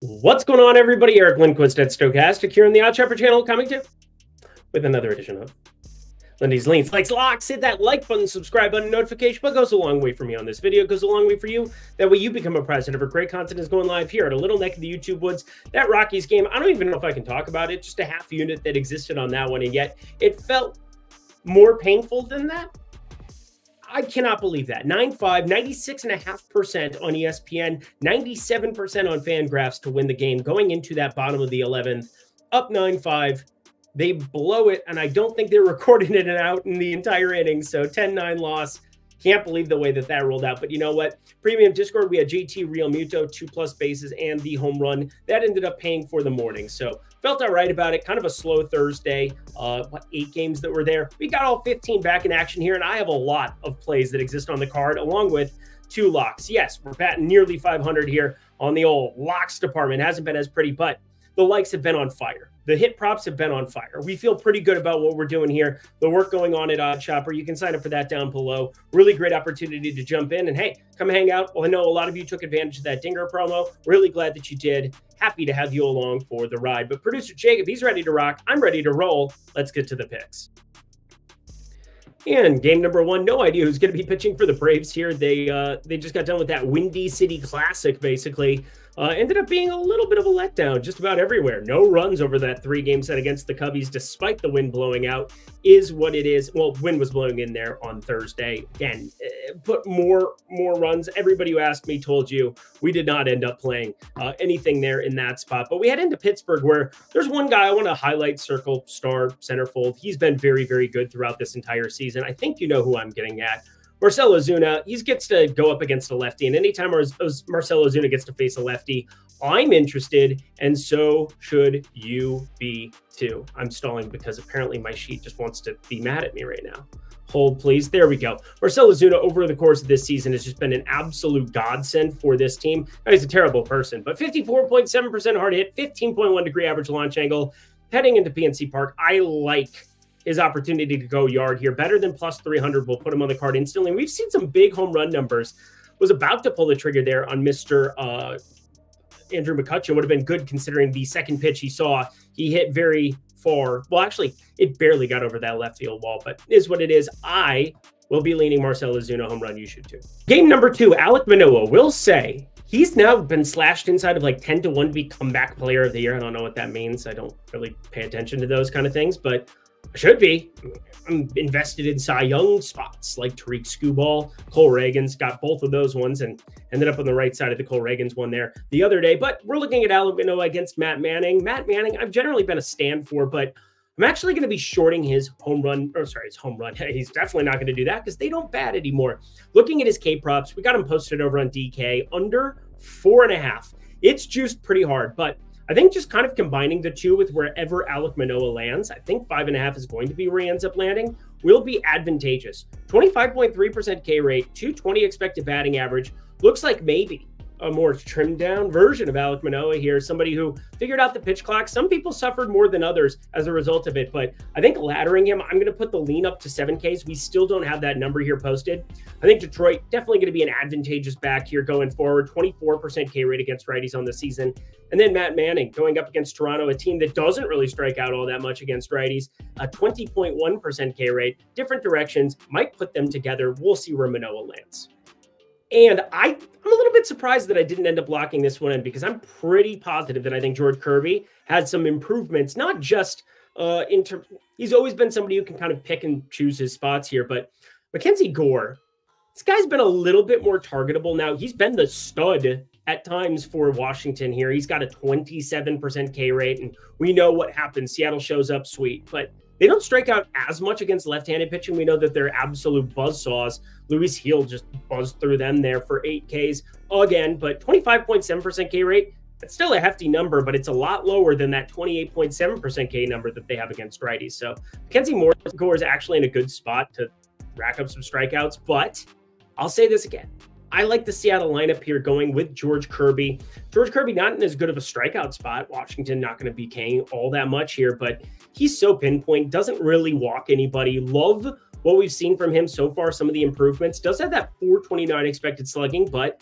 What's going on, everybody? Eric Lindquist at Stokastic here on the Odd Shopper channel, coming to you with another edition of Lindy's Leans, Likes, Locks. Hit that like button, subscribe button, notification bell goes a long way for me on this video. It goes a long way for you. That way you become apprised of great content is going live here at a little neck of the YouTube woods. That Rockies game, I don't even know if I can talk about it. Just a half unit that existed on that one, and yet it felt more painful than that. I cannot believe that. 9-5, 96.5% on ESPN, 97% on Fangraphs to win the game. Going into that bottom of the 11th, up 9-5. They blow it, and I don't think they're recording it out in the entire inning. So 10-9 loss. Can't believe the way that that rolled out. But you know what? Premium Discord, we had JT Real Muto, 2+ bases, and the home run. That ended up paying for the morning. So felt all right about it. Kind of a slow Thursday. 8 games that were there. We got all 15 back in action here, and I have a lot of plays that exist on the card, along with 2 locks. Yes, we're batting nearly 500 here on the old locks department. Hasn't been as pretty, but the likes have been on fire. The hit props have been on fire. We feel pretty good about what we're doing here. The work going on at Odd Shopper. You can sign up for that down below. Really great opportunity to jump in. And hey, come hang out. Well, I know a lot of you took advantage of that Dinger promo. Really glad that you did. Happy to have you along for the ride. But producer Jacob, he's ready to rock. I'm ready to roll. Let's get to the picks. And game number 1, no idea who's going to be pitching for the Braves here. They just got done with that Windy City Classic, basically. Ended up being a little bit of a letdown just about everywhere. No runs over that 3-game set against the Cubbies, despite the wind blowing out, is what it is. Well, wind was blowing in there on Thursday. Again, put more runs. Everybody who asked me told you we did not end up playing anything there in that spot. But we head into Pittsburgh, where there's one guy I want to highlight, circle, star, centerfold. He's been very, very good throughout this entire season. I think you know who I'm getting at. Marcell Ozuna, he gets to go up against a lefty, and anytime Marcell Ozuna gets to face a lefty, I'm interested, and so should you be too. I'm stalling because apparently my sheet just wants to be mad at me right now. Hold, please. There we go. Marcell Ozuna, over the course of this season, has just been an absolute godsend for this team. Now, he's a terrible person, but 54.7% hard hit, 15.1 degree average launch angle. Heading into PNC Park, I like his opportunity to go yard here. Better than plus 300. We'll put him on the card instantly. We've seen some big home run numbers. Was about to pull the trigger there on Mr. Andrew McCutcheon. Would have been good considering the second pitch he saw. He hit very far. Well, actually, it barely got over that left field wall, but is what it is. I will be leaning Marcell Ozuna home run. You should too. Game number 2, Alek Manoah. Will say he's now been slashed inside of like 10-1 to be comeback player of the year. I don't know what that means. I don't really pay attention to those kind of things, but I should be. I'm invested in Cy Young spots like Tariq Skubal, Cole Reagans, got both of those ones and ended up on the right side of the Cole Reagans one there the other day. But we're looking at Alek Manoah against Matt Manning. Matt Manning, I've generally been a stand for, but I'm actually going to be shorting his home run, or sorry, his home run. He's definitely not going to do that because they don't bat anymore. Looking at his K props, we got him posted over on DK under 4.5. It's juiced pretty hard, but I think just kind of combining the two with wherever Alek Manoah lands, I think 5.5 is going to be where he ends up landing, will be advantageous. 25.3% K rate, 220 expected batting average. Looks like maybe a more trimmed down version of Alek Manoah here. Somebody who figured out the pitch clock. Some people suffered more than others as a result of it, but I think laddering him, I'm going to put the lean up to 7Ks. We still don't have that number here posted. I think Detroit definitely going to be an advantageous back here going forward. 24% K rate against righties on the season. And then Matt Manning going up against Toronto, a team that doesn't really strike out all that much against righties. A 20.1% K rate. Different directions. Might put them together. We'll see where Manoah lands. And I'm a little bit surprised that I didn't end up locking this one in because I'm pretty positive that I think George Kirby had some improvements, not just in terms. He's always been somebody who can kind of pick and choose his spots here, but Mackenzie Gore, this guy's been a little bit more targetable now. He's been the stud at times for Washington here. He's got a 27% K rate, and we know what happens. Seattle shows up sweet, but they don't strike out as much against left-handed pitching. We know that they're absolute buzzsaws. Luis Heel just buzzed through them there for 8 Ks again, but 25.7% K rate, that's still a hefty number, but it's a lot lower than that 28.7% K number that they have against righties. So Mackenzie Gore is actually in a good spot to rack up some strikeouts, but I'll say this again. I like the Seattle lineup here going with George Kirby. George Kirby not in as good of a strikeout spot. Washington not going to be King all that much here, but he's so pinpoint, doesn't really walk anybody. Love what we've seen from him so far, some of the improvements. Does have that 429 expected slugging, but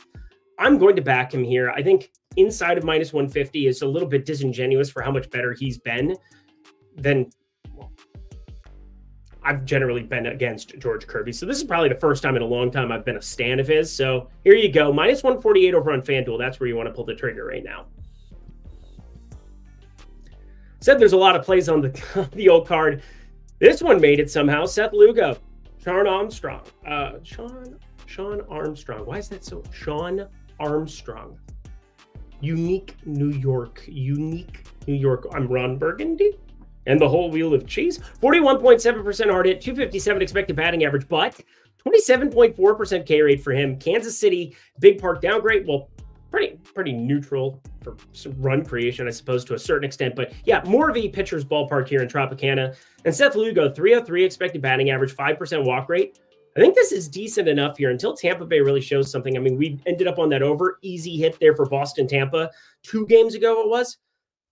I'm going to back him here. I think inside of minus 150 is a little bit disingenuous for how much better he's been than I've generally been against George Kirby. So this is probably the first time in a long time I've been a stan of his. So here you go. Minus 148 over on FanDuel. That's where you want to pull the trigger right now. Said there's a lot of plays on the old card. This one made it somehow. Seth Lugo, Sean Armstrong. Sean Armstrong. Why is that so? Sean Armstrong. Unique New York. I'm Ron Burgundy. And the whole wheel of cheese. 41.7% hard hit, 257 expected batting average, but 27.4% K rate for him. Kansas City, big park downgrade. Well, pretty neutral for some run creation, I suppose, to a certain extent. But yeah, more of a pitcher's ballpark here in Tropicana. And Seth Lugo, 303 expected batting average, 5% walk rate. I think this is decent enough here until Tampa Bay really shows something. I mean, we ended up on that over easy hit there for Boston Tampa 2 games ago it was.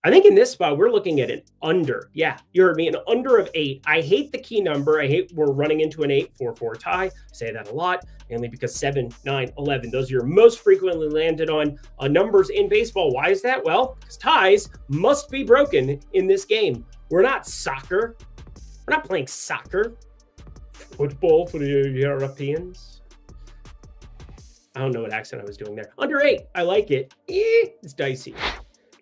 I think in this spot, we're looking at an under. Yeah, you heard me, an under of 8. I hate the key number. I hate we're running into an 8-4-4 tie. I say that a lot, mainly because 7, 9, 11. Those are your most frequently landed on numbers in baseball. Why is that? Well, because ties must be broken in this game. We're not soccer. We're not playing soccer. Football for the Europeans. I don't know what accent I was doing there. Under 8. I like it. It's dicey.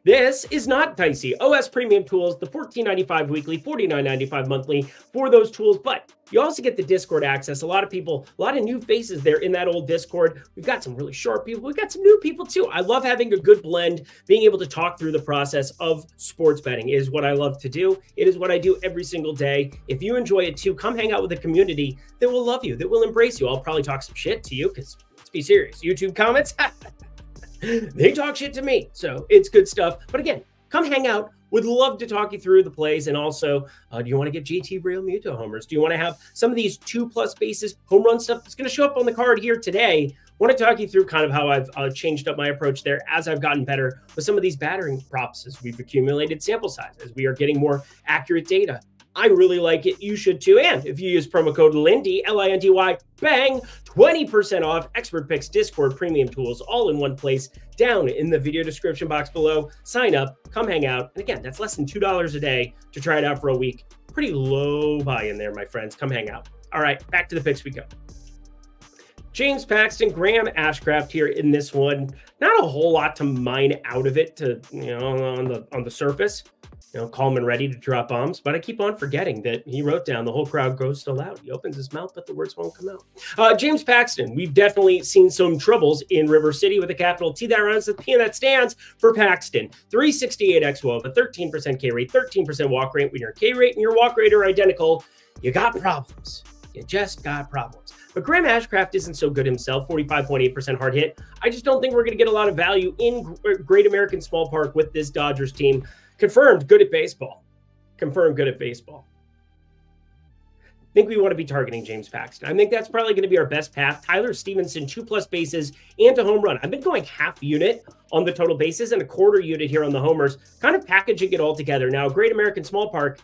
This is not dicey. OS Premium Tools, the $14.95 weekly, $49.95 monthly for those tools. But you also get the Discord access. A lot of people, a lot of new faces there in that old Discord. We've got some really sharp people. We've got some new people too. I love having a good blend. Being able to talk through the process of sports betting is what I love to do. It is what I do every single day. If you enjoy it too, come hang out with a community that will love you, that will embrace you. I'll probably talk some shit to you because let's be serious. YouTube comments. They talk shit to me, so it's good stuff. But again, come hang out. Would love to talk you through the plays. And also, do you want to get GT Real Muto homers? Do you want to have some of these 2+ bases home run stuff that's going to show up on the card here today? Want to talk you through kind of how I've changed up my approach there as I've gotten better with some of these battering props as we've accumulated sample size, as we are getting more accurate data. I really like it. You should too. And if you use promo code Lindy, L-I-N-D-Y, bang, 20% off Expert Picks, Discord, Premium Tools, all in one place, down in the video description box below. Sign up, come hang out. And again, that's less than $2 a day to try it out for a week. Pretty low buy-in there, my friends. Come hang out. All right, back to the picks we go. James Paxton, Graham Ashcraft here in this one. Not a whole lot to mine out of it to, on the surface. Calm and ready to drop bombs, but I keep on forgetting that he wrote down the whole crowd goes so loud. He opens his mouth, but the words won't come out. James Paxton, we've definitely seen some troubles in River City with a capital T that runs the P, and that stands for Paxton. 368 XWOB, a 13% K rate, 13% walk rate. When your K rate and your walk rate are identical, you got problems. You just got problems. But Graham Ashcraft isn't so good himself, 45.8% hard hit. I just don't think we're going to get a lot of value in Great American Small Park with this Dodgers team. Confirmed good at baseball. Confirmed good at baseball. I think we want to be targeting James Paxton. I think that's probably going to be our best path. Tyler Stevenson, 2+ bases and a home run. I've been going half unit on the total bases and a quarter unit here on the homers, kind of packaging it all together. Now, Great American Small Park,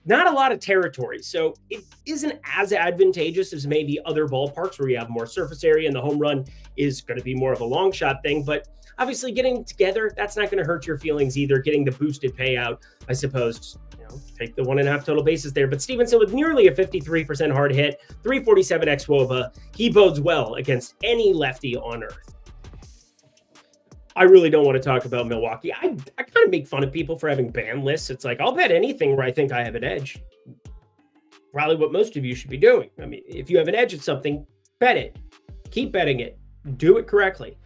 not a lot of territory, so it isn't as advantageous as maybe other ballparks where you have more surface area and the home run is going to be more of a long shot thing. But obviously getting together, that's not going to hurt your feelings either. Getting the boosted payout, I suppose, take the 1.5 total bases there. But Stevenson with nearly a 53% hard hit, 347 xWOBA. He bodes well against any lefty on earth. I really don't want to talk about Milwaukee. I kind of make fun of people for having ban lists. It's like, I'll bet anything where I think I have an edge. Probably what most of you should be doing. I mean, if you have an edge at something, bet it. Keep betting it. Do it correctly.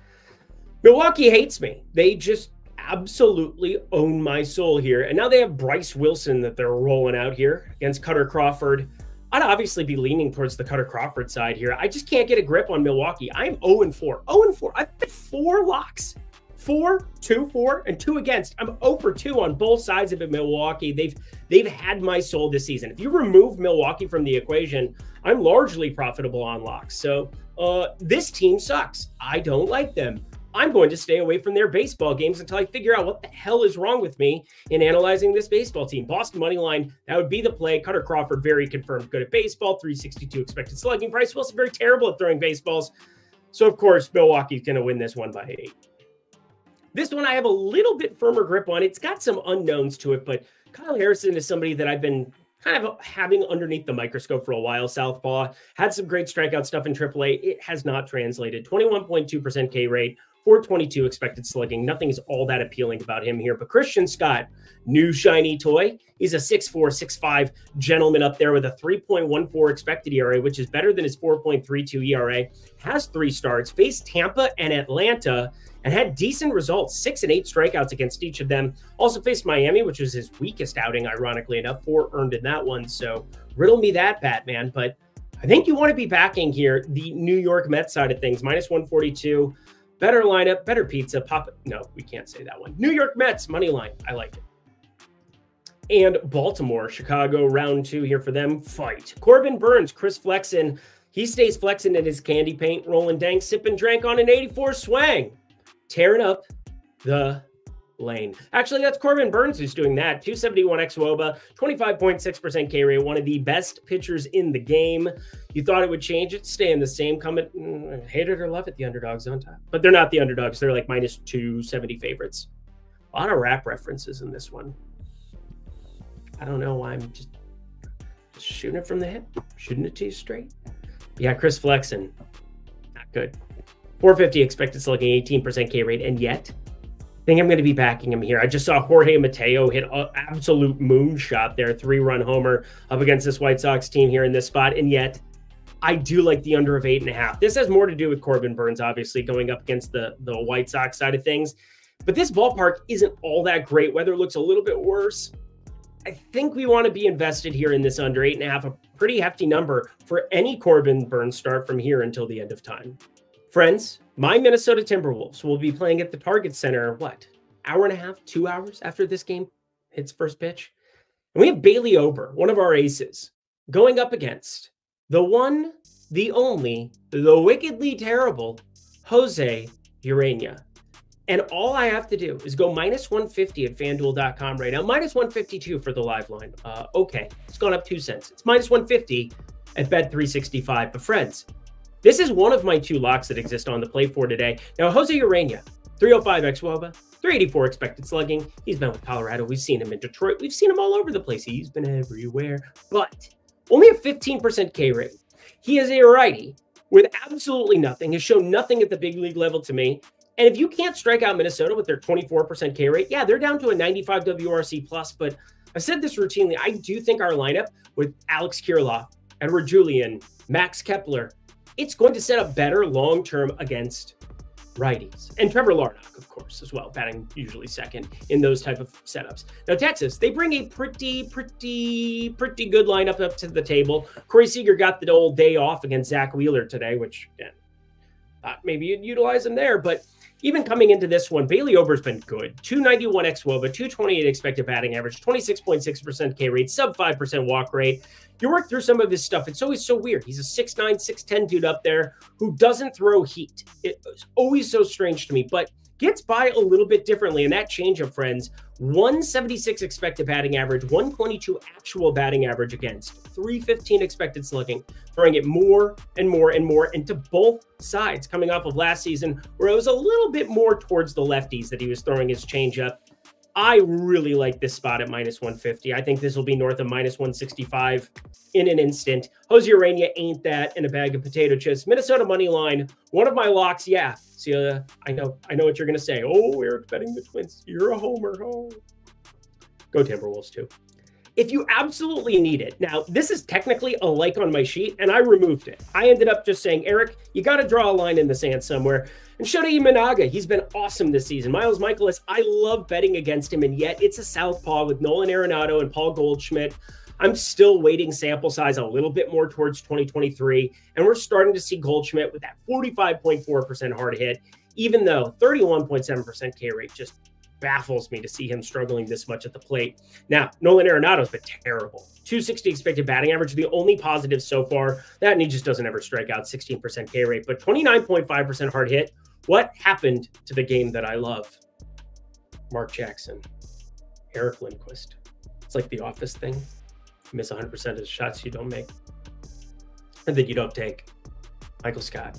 Milwaukee hates me. They just absolutely own my soul here. And now they have Bryce Wilson that they're rolling out here against Cutter Crawford. I'd obviously be leaning towards the Cutter Crawford side here. I just can't get a grip on Milwaukee. I am 0-4. 0-4. I've bet 4 locks. 4, 2, 4, and 2 against. I'm 0 for 2 on both sides of it. Milwaukee, they've had my soul this season. If you remove Milwaukee from the equation, I'm largely profitable on locks. So this team sucks. I don't like them. I'm going to stay away from their baseball games until I figure out what the hell is wrong with me in analyzing this baseball team. Boston money line, that would be the play. Cutter Crawford, very confirmed good at baseball. 362 expected slugging. Bryce Wilson, very terrible at throwing baseballs. So, of course, Milwaukee's going to win this one by 8. This one I have a little bit firmer grip on. It's got some unknowns to it, but Kyle Harrison is somebody that I've been kind of having underneath the microscope for a while. Southpaw had some great strikeout stuff in AAA. It has not translated. 21.2% K rate, 422 expected slugging. Nothing is all that appealing about him here. But Christian Scott, new shiny toy. He's a 6'4", 6'5" gentleman up there with a 3.14 expected ERA, which is better than his 4.32 ERA. Has 3 starts, faced Tampa and Atlanta, and had decent results, 6 and 8 strikeouts against each of them. Also faced Miami, which was his weakest outing, ironically enough, 4 earned in that one. So riddle me that, Batman. But I think you want to be backing here the New York Mets side of things, -142. Better lineup, better pizza. No, we can't say that one. New York Mets, money line. I like it. And Baltimore, Chicago, round 2 here for them. Fight. Corbin Burns, Chris Flexen. He stays flexing in his candy paint, rolling dank, sipping drank on an 84 swang. Tearing up the lane. Actually, that's Corbin Burns who's doing that. 271 xWOBA, 25.6% K rate, one of the best pitchers in the game. You thought it would change it, staying the same. Hate it or love it, the underdogs on top. But they're not the underdogs. They're like -270 favorites. A lot of rap references in this one. I don't know why I'm just shooting it from the hip, shooting it to you straight. Yeah, Chris Flexen, not good. 450 expected slugging, 18% K rate, and yet I think I'm going to be backing him here. I just saw Jorge Mateo hit an absolute moonshot there, 3-run homer up against this White Sox team here in this spot, and yet I do like the under of 8.5. This has more to do with Corbin Burns, obviously, going up against the White Sox side of things, but this ballpark isn't all that great. Weather looks a little bit worse. I think we want to be invested here in this under 8.5, a pretty hefty number for any Corbin Burns start from here until the end of time. Friends, my Minnesota Timberwolves will be playing at the Target Center, what, hour and a half, 2 hours after this game hits first pitch? And we have Bailey Ober, one of our aces, going up against the one, the only, the wickedly terrible Jose Urena. And all I have to do is go -150 at FanDuel.com right now. -152 for the live line. Okay, it's gone up 2 cents. It's -150 at Bet365. But friends, this is one of my 2 locks that exist on the play for today. Now, Jose Urena, 305 xWOBA, 384 expected slugging. He's been with Colorado. We've seen him in Detroit. We've seen him all over the place. He's been everywhere, but only a 15% K rate. He is a righty with absolutely nothing, has shown nothing at the big league level to me. And if you can't strike out Minnesota with their 24% K rate, yeah, they're down to a 95 WRC plus, but I've said this routinely. I do think our lineup with Alex Kirilloff, Edward Julian, Max Kepler, it's going to set up better long-term against righties. And Trevor Larnach, of course, as well, batting usually second in those type of setups. Now, Texas, they bring a pretty good lineup up to the table. Corey Seager got the old day off against Zach Wheeler today, which, again, maybe you'd utilize him there, but even coming into this one, Bailey Ober's been good. 291 xWOBA, 228 expected batting average, 26.6% K rate, sub 5% walk rate. You work through some of his stuff. It's always so weird. He's a 6'9", 6'10" dude up there who doesn't throw heat. It's always so strange to me, but gets by a little bit differently. And that changeup, friends, 176 expected batting average, 122 actual batting average against, 315 expected slugging, throwing it more and more and more into both sides, coming off of last season where it was a little bit more towards the lefties that he was throwing his changeup. I really like this spot at -150. I think this will be north of -165 in an instant. Jose Urena ain't that in a bag of potato chips. Minnesota money line, one of my locks. Yeah. See, I know what you're gonna say. Oh, Eric betting the Twins. You're a homer. Oh, go Timberwolves too. If you absolutely need it. Now, this is technically a like on my sheet, and I removed it. I ended up just saying, Eric, you got to draw a line in the sand somewhere. And Shota Imanaga, he's been awesome this season. Miles Michaelis, I love betting against him, and yet it's a southpaw with Nolan Arenado and Paul Goldschmidt. I'm still weighting sample size a little bit more towards 2023, and we're starting to see Goldschmidt with that 45.4% hard hit, even though 31.7% K rate just baffles me to see him struggling this much at the plate. Now, Nolan Arenado's been terrible. 260 expected batting average, the only positive so far. That, and he just doesn't ever strike out, 16% K rate, but 29.5% hard hit. What happened to the game that I love? Mark Jackson, Eric Lindquist. It's like the Office thing. You miss 100% of the shots you don't make, and that you don't take. Michael Scott,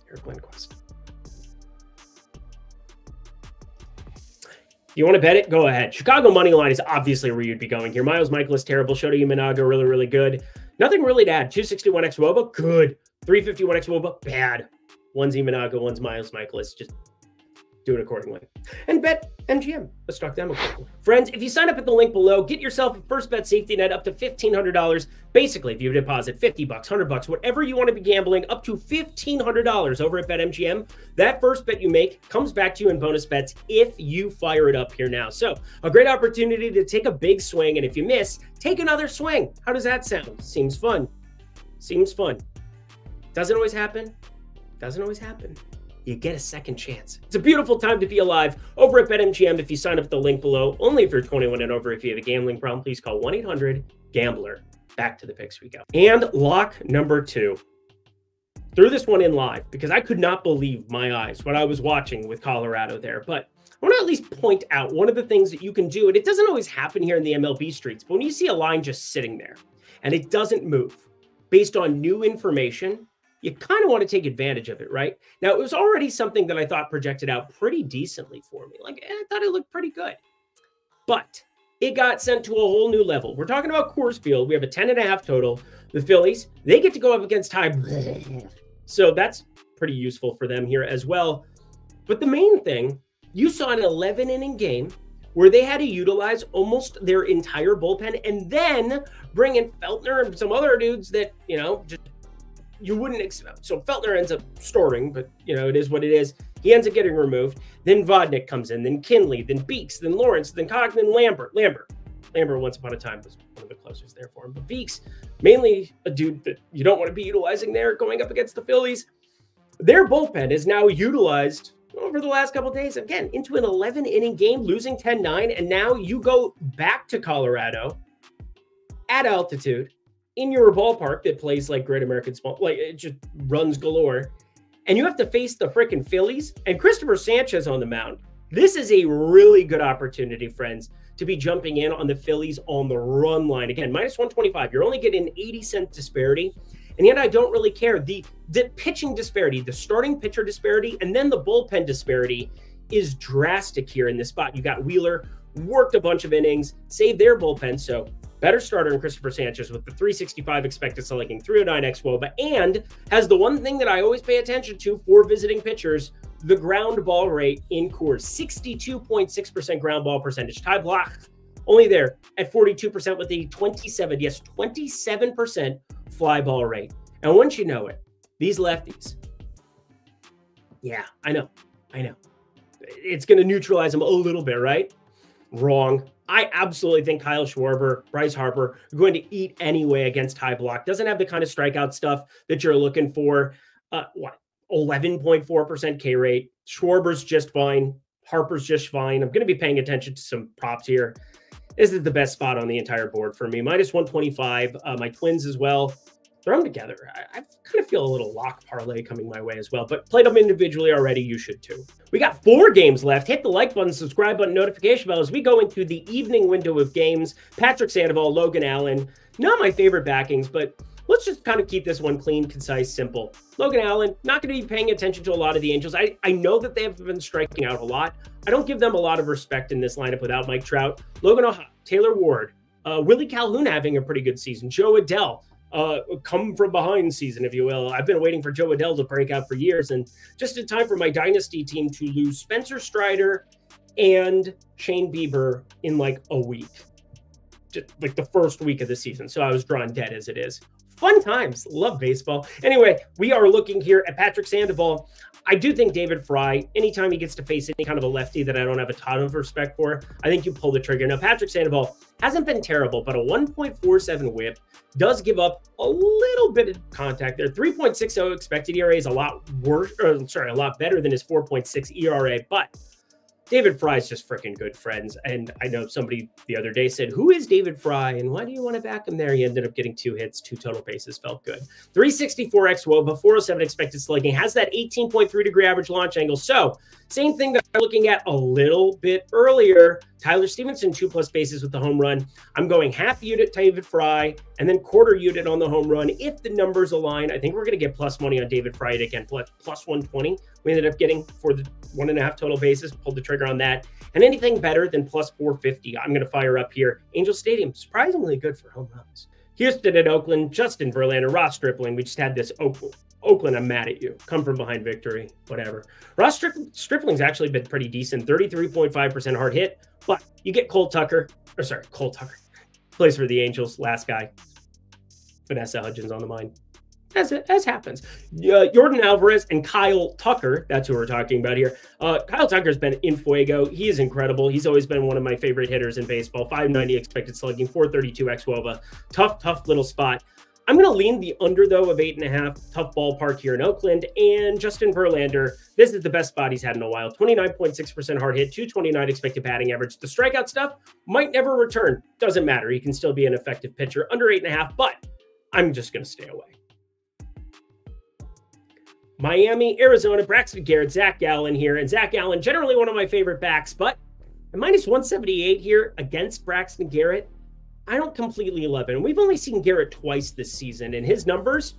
Eric Lindquist. You want to bet it? Go ahead. Chicago money line is obviously where you'd be going here. Miles Michaelis, terrible. Shota Imanaga, really, really good. Nothing really to add. 261 ex-Woba, good. 351 ex-Woba, bad. One's Imanaga, one's Miles Michaelis. Just do it accordingly. And bet MGM. Let's talk them accordingly. Friends, if you sign up at the link below, get yourself a first bet safety net up to $1,500. Basically, if you deposit $50, $100, whatever you want to be gambling, up to $1,500 over at BetMGM, that first bet you make comes back to you in bonus bets if you fire it up here now. So a great opportunity to take a big swing. And if you miss, take another swing. How does that sound? Seems fun. Seems fun. Doesn't always happen. Doesn't always happen. You get a second chance. It's a beautiful time to be alive over at BetMGM. If you sign up at the link below, only if you're 21 and over. If you have a gambling problem, please call 1-800-GAMBLER. Back to the picks we go. And lock number 2. Threw this one in live because I could not believe my eyes what I was watching with Colorado there. But I want to at least point out one of the things that you can do, and it doesn't always happen here in the MLB streets, but when you see a line just sitting there and it doesn't move based on new information, you kind of want to take advantage of it, right? Now, it was already something that I thought projected out pretty decently for me. Like, I thought it looked pretty good. But it got sent to a whole new level. We're talking about Coors Field. We have a 10.5 total. The Phillies, they get to go up against tie. So that's pretty useful for them here as well. But the main thing, you saw an 11-inning game where they had to utilize almost their entire bullpen and then bring in Feltner and some other dudes that, you know, just you wouldn't expect. So Feltner ends up starting, but, you know, it is what it is. He ends up getting removed. Then Vodnik comes in, then Kinley, then Beeks, then Lawrence, then Cogman, Lambert. Lambert, once upon a time, was one of the closest there for him. But Beeks, mainly a dude that you don't want to be utilizing there going up against the Phillies. Their bullpen is now utilized over the last couple of days, again, into an 11-inning game, losing 10-9. And now you go back to Colorado at altitude, in your ballpark that plays like Great American Small, like it just runs galore, and you have to face the freaking Phillies and Christopher Sanchez on the mound. This is a really good opportunity, friends, to be jumping in on the Phillies on the run line. Again, -125. You're only getting an 80-cent disparity, and yet I don't really care. The pitching disparity, the starting pitcher disparity, and then the bullpen disparity is drastic here in this spot. You got Wheeler, worked a bunch of innings, saved their bullpen, so better starter in Christopher Sanchez with the 365 expected slugging, 309 xWOBA, and has the one thing that I always pay attention to for visiting pitchers, the ground ball rate in Coors. 62.6% ground ball percentage. Ty Block only there at 42% with a 27% fly ball rate. And once you know it, these lefties, yeah, I know. It's going to neutralize them a little bit, right? Wrong. I absolutely think Kyle Schwarber, Bryce Harper are going to eat anyway against Ty Block. Doesn't have the kind of strikeout stuff that you're looking for. 11.4% K rate. Schwarber's just fine. Harper's just fine. I'm going to be paying attention to some props here. This is the best spot on the entire board for me. -125. My Twins as well. Throw them together. I kind of feel a little lock parlay coming my way as well, but played them individually already. You should too. We got 4 games left. Hit the like button, subscribe button, notification bell as we go into the evening window of games. Patrick Sandoval, Logan Allen. Not my favorite backings, but let's just kind of keep this one clean, concise, simple. Logan Allen, not going to be paying attention to a lot of the Angels. I know that they have been striking out a lot. I don't give them a lot of respect in this lineup without Mike Trout. Logan O'Hara, Taylor Ward, Willie Calhoun having a pretty good season. Joe Adell. Come from behind season, if you will. I've been waiting for Joe Adell to break out for years, and just in time for my dynasty team to lose Spencer Strider and Shane Bieber in like a week, just like the first week of the season. So I was drawn dead as it is. Fun times. Love baseball. Anyway, we are looking here at Patrick Sandoval. I do think David Fry, anytime he gets to face any kind of a lefty that I don't have a ton of respect for, I think you pull the trigger. Now, Patrick Sandoval hasn't been terrible, but a 1.47 whip does give up a little bit of contact there. 3.60 expected ERA is a lot worse, a lot better than his 4.6 ERA, but David Fry is just freaking good, friends. And I know somebody the other day said, who is David Fry and why do you want to back him there? He ended up getting 2 hits, 2 total bases, felt good. 364 xWOBA, 407 expected slugging, has that 18.3 degree average launch angle. So same thing that I'm looking at a little bit earlier, Tyler Stevenson, 2+ bases with the home run. I'm going half unit David Fry and then quarter unit on the home run. If the numbers align, I think we're going to get plus money on David Fry again, plus 120. We ended up getting for the 1.5 total bases, pulled the trigger on that. And anything better than plus 450, I'm going to fire up here. Angel Stadium, surprisingly good for home runs. Houston at Oakland, Justin Verlander, Ross Stripling. We just had this Oakland, I'm mad at you. Come from behind victory, whatever. Ross Stripling's actually been pretty decent, 33.5% hard hit, but you get Cole Tucker, plays for the Angels, last guy. Vanessa Hudgens on the mind, as happens. Jordan Alvarez and Kyle Tucker, that's who we're talking about here. Kyle Tucker's been in fuego. He is incredible. He's always been one of my favorite hitters in baseball. 590 expected slugging, 432 xWOBA. Tough little spot. I'm going to lean the under, though, of 8.5. Tough ballpark here in Oakland. And Justin Verlander, this is the best spot he's had in a while. 29.6% hard hit, 229 expected batting average. The strikeout stuff might never return. Doesn't matter. He can still be an effective pitcher. Under 8.5, but I'm just going to stay away. Miami, Arizona, Braxton Garrett, Zach Gallen here. And Zach Gallen, generally one of my favorite backs, but at minus 178 here against Braxton Garrett, I don't completely love it. And we've only seen Garrett twice this season, and his numbers,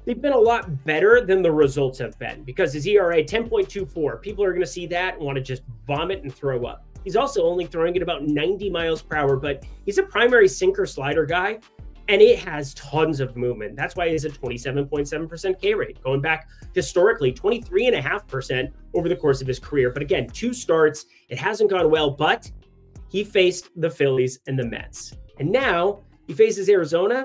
they've been a lot better than the results have been because his ERA, 10.24. People are going to see that and want to just vomit and throw up. He's also only throwing at about 90 miles per hour, but he's a primary sinker slider guy, and it has tons of movement. That's why he's a 27.7% K rate. Going back historically, 23.5% over the course of his career. But again, 2 starts. It hasn't gone well, but he faced the Phillies and the Mets. And now he faces Arizona.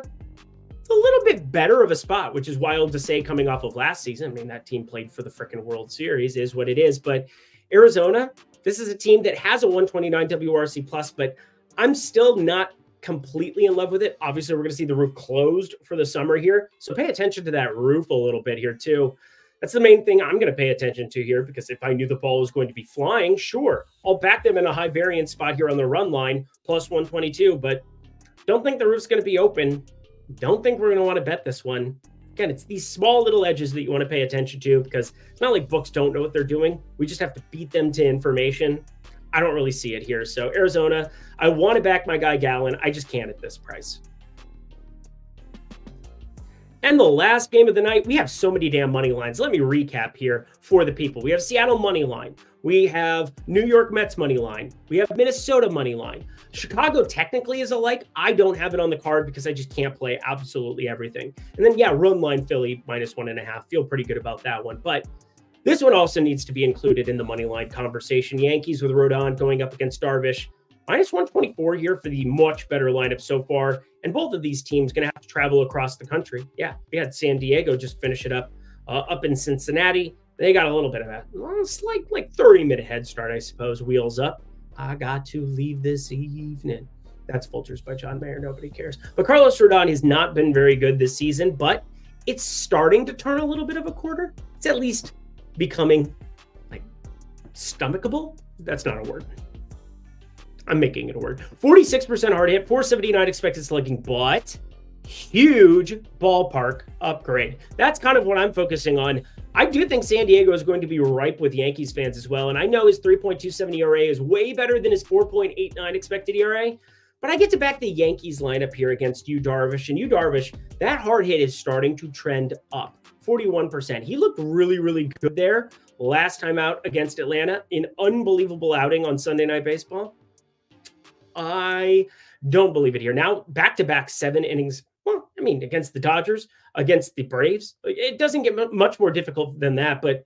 It's a little bit better of a spot, which is wild to say coming off of last season. I mean, that team played for the freaking World Series, is what it is. But Arizona, this is a team that has a 129 WRC plus, but I'm still not completely in love with it. Obviously, we're going to see the roof closed for the summer here. So pay attention to that roof a little bit here too. That's the main thing I'm going to pay attention to here, because if I knew the ball was going to be flying, sure, I'll back them in a high variance spot here on the run line, plus 122, but don't think the roof's going to be open. Don't think we're going to want to bet this one. Again, it's these small little edges that you want to pay attention to, because it's not like books don't know what they're doing. We just have to beat them to information. I don't really see it here. So Arizona, I want to back my guy Gallen. I just can't at this price. And the last game of the night, we have so many damn money lines. Let me recap here for the people. We have Seattle money line. We have New York Mets money line. We have Minnesota money line. Chicago technically is a like. I don't have it on the card because I just can't play absolutely everything. And then, yeah, run line Philly minus 1.5. Feel pretty good about that one. But this one also needs to be included in the money line conversation. Yankees with Rodon going up against Darvish. Minus 124 here for the much better lineup so far. And both of these teams going to have to travel across the country. Yeah, we had San Diego just finish it up in Cincinnati. They got a little bit of a slight, like 30-minute head start, I suppose. Wheels up. I got to leave this evening. That's Vultures by John Mayer. Nobody cares. But Carlos Rodon has not been very good this season, but it's starting to turn a little bit of a corner. It's at least becoming like stomachable. That's not a word. I'm making it a word. 46% hard hit, 479 expected slugging, but huge ballpark upgrade. That's kind of what I'm focusing on. I do think San Diego is going to be ripe with Yankees fans as well. And I know his 3.27 ERA is way better than his 4.89 expected ERA. But I get to back the Yankees lineup here against Yu Darvish. And Yu Darvish, that hard hit is starting to trend up. 41%. He looked really, really good there last time out against Atlanta. An unbelievable outing on Sunday Night Baseball. I don't believe it here. Now, back-to-back 7 innings. Well, I mean, against the Dodgers, against the Braves. It doesn't get much more difficult than that, but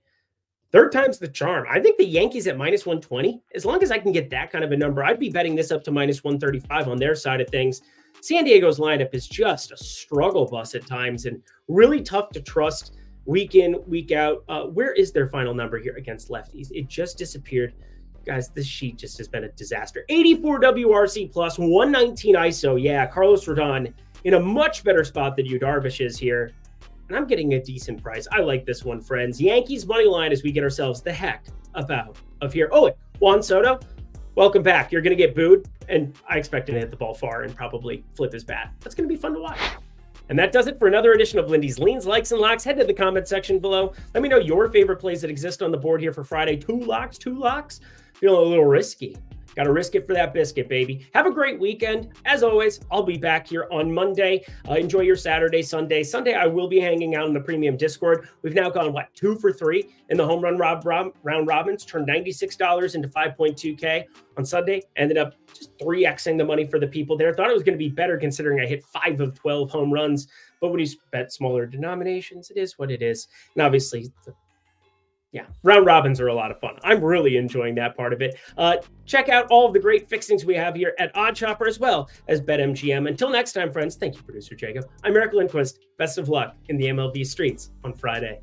third time's the charm. I think the Yankees at minus 120, as long as I can get that kind of a number, I'd be betting this up to minus 135 on their side of things. San Diego's lineup is just a struggle bus at times and really tough to trust week in, week out. Where is their final number here against lefties? It just disappeared. Guys, this sheet just has been a disaster. 84 WRC plus, 119 ISO. Yeah, Carlos Rodon in a much better spot than Yu Darvish is here. And I'm getting a decent price. I like this one, friends. Yankees money line as we get ourselves the heck out of here. Oh, wait, Juan Soto, welcome back. You're going to get booed, and I expect him to hit the ball far and probably flip his bat. That's going to be fun to watch. And that does it for another edition of Lindy's Leans, Likes, and Locks. Head to the comment section below. Let me know your favorite plays that exist on the board here for Friday. Two locks. Feeling a little risky. Got to risk it for that biscuit, baby. Have a great weekend. As always, I'll be back here on Monday. Enjoy your Saturday, Sunday. Sunday, I will be hanging out in the premium Discord. We've now gone, 2 for 3 in the home run round robins, turned $96 into 5.2K on Sunday. Ended up just 3xing the money for the people there. Thought it was going to be better considering I hit 5 of 12 home runs. But when you bet smaller denominations, it is what it is. And obviously, round robins are a lot of fun. I'm really enjoying that part of it. Check out all of the great fixings we have here at OddsShopper as well as BetMGM. Until next time, friends, thank you, Producer Jacob. I'm Eric Lindquist. Best of luck in the MLB streets on Friday.